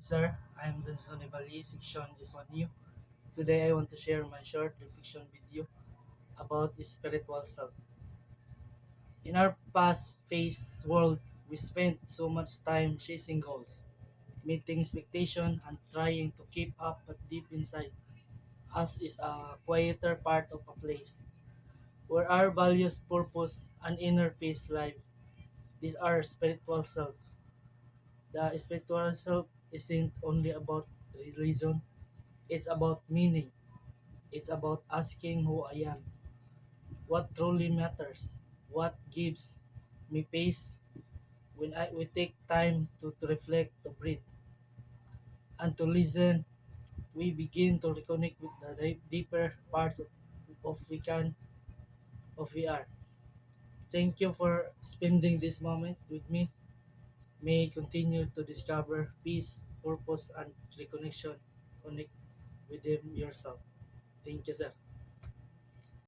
Sir, I'm Dunson Ibali, section is one U. Today I want to share my short reflection with you about spiritual self. In our fast-paced world, we spend so much time chasing goals, meeting expectations, and trying to keep up, but deep inside us is a quieter part of a place where our values, purpose, and inner peace live. These are spiritual self. The spiritual self isn't only about religion, it's about meaning. It's about asking who I am, what truly matters, what gives me peace when we take time to reflect, to breathe, and to listen. We begin to reconnect with the deeper parts of we can, of we are. Thank you for spending this moment with me. May you continue to discover peace, purpose, and reconnection. Connect within yourself. Thank you, sir.